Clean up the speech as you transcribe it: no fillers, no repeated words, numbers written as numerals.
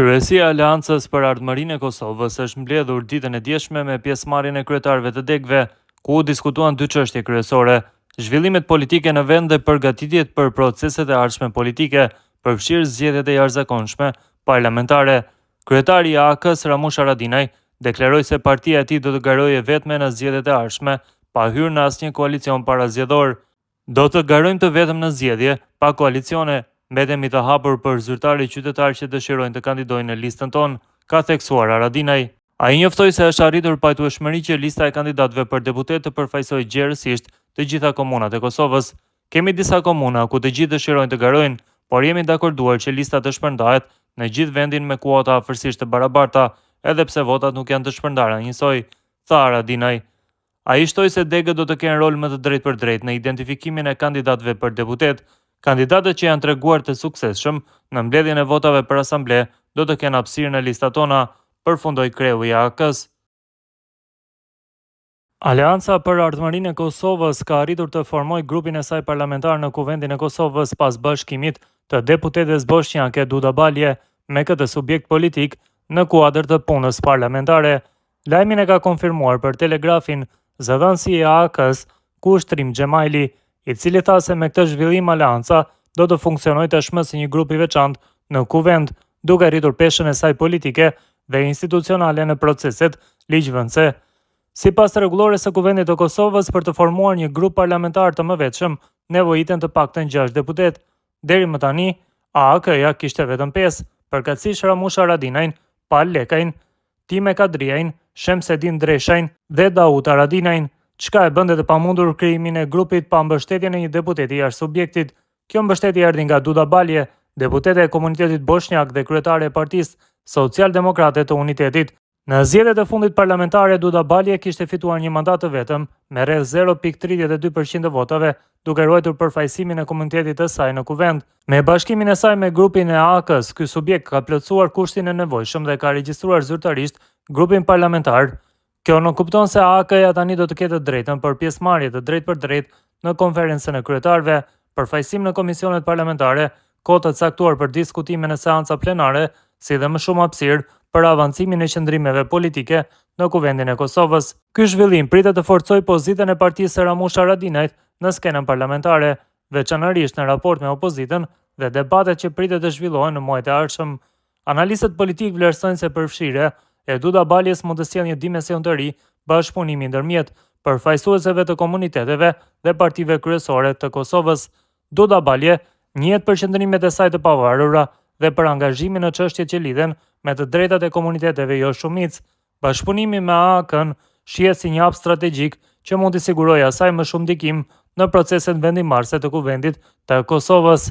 Kryesia e Aleancës për Ardhmërinë e Kosovës është mbledhur ditën e djeshme me pjesëmarrjen e kryetarëve të degëve, ku u diskutuan dy çështje kryesore: zhvillimet politike në vend dhe përgatitjet për proceset e ardhshme politike, përfshirë zgjedhjet e jashtëzakonshme parlamentare. Kryetari i AK-s Ramush Haradinaj deklaroi se partia e tij do të garojë vetëm në zgjedhjet e ardhshme, pa hyrë në asnjë koalicion parazgjedhor. Do të garojmë të vetëm në zgjedhje, pa koalicione. Mbetemi të hapur për zyrtarë qytetarë që dëshirojnë të kandidojnë në listën tonë, ka theksuar Haradinaj. Ai njoftoi se është arritur pajtueshmëri që lista e kandidatëve për deputet të përfaqësojë gjerësisht të gjitha komunat e Kosovës. Kemi disa komuna ku të gjithë dëshirojnë të garojnë, por jemi dakorduar që lista të shpërndahet në gjithë vendin me kuota afërsisht të barabarta, edhe pse votat nuk janë të shpërndara njësoj, tha Haradinaj. Ai shtoi se degët do të kenë rol më të drejtë në identifikimin e kandidatëve për deputet. Kandidatët që janë treguar të suksesshëm në mbledhjen e votave për asamble do të kenë hapësirë në listat tona, përfundoi kreu i AK-s. Aleanca për Ardhmërinë e Kosovës ka arritur të formojë grupin e saj parlamentar në Kuvendin e Kosovës pas bashkimit të deputetes bosnjake Duda Balje me këtë subjekt politik në kuadër të punës parlamentare. Lajmin e ka konfirmuar për Telegrafin zëdhënësi i AK-s Kushtrim Xhemajli, i cili tha se me këtë zhvillim Aleanca do të funksionojë tashmë si një grup i veçantë në kuvend, duke rritur peshën e saj politike dhe institucionale në proceset ligjvënëse. Sipas rregullores së Kuvendit të Kosovës, për të formuar një grup parlamentar të mëvetshëm, nevojiten të paktën 6 deputet. Deri më tani, AK-ja kishte vetëm 5, përkatësisht Ramush Haradinajn, Pal Lekajn, Time Kadriajn, Shemsedin Dreshajn dhe Daut Haradinajn, çka e bënte të pamundur krijimin e grupit pa mbështetjen e një deputeti jashtë subjektit. Kjo mbështetje erdhi nga Duda Balje, deputete e komunitetit bosnjak dhe kryetare e Partisë Social-Demokrate të Unitetit. Në zgjedhjet e fundit parlamentare, Duda Balje kishte fituar një mandat të vetëm me rreth 0.32% të votave, duke ruajtur përfaqësimin e komunitetit të saj në kuvend. Me bashkimin e saj me grupin e AK-s, ky subjekt ka plotësuar kushtin e nevojshëm dhe ka regjistruar zyrtarisht grupin parlamentar. Kjo nuk kupton se AK-ja tani do të ketë të drejtën për pjesëmarrje të drejtë për drejtë në konferencën e kryetarëve, përfaqësim në komisionet parlamentare, kohë të caktuar për diskutime në seanca plenare, si dhe më shumë hapësirë për avancimin e qëndrimeve politike në Kuvendin e Kosovës. Ky zhvillim pritet të forcojë pozitën e partisë së Ramush Haradinajt në skenën parlamentare, veçanërisht në raport me opozitën dhe debatet që pritet të zhvillohen në muajt e ardhshëm. Analistët politik vlerësojnë se përfshirja e Duda Baljes mund të sjellë një dimension të ri bashkëpunimi ndërmjet përfaqësuesve të komuniteteve dhe partive kryesore të Kosovës. Duda Balje njihet për qëndrimet e saj të pavarura dhe për angazhimin në çështjet që lidhen me të drejtat e komuniteteve jo shumicë. Bashkëpunimi me AK-n shihet si një hap strategjik që mund të sigurojë asaj më shumë ndikim në proceset vendimarrëse të Kuvendit të Kosovës.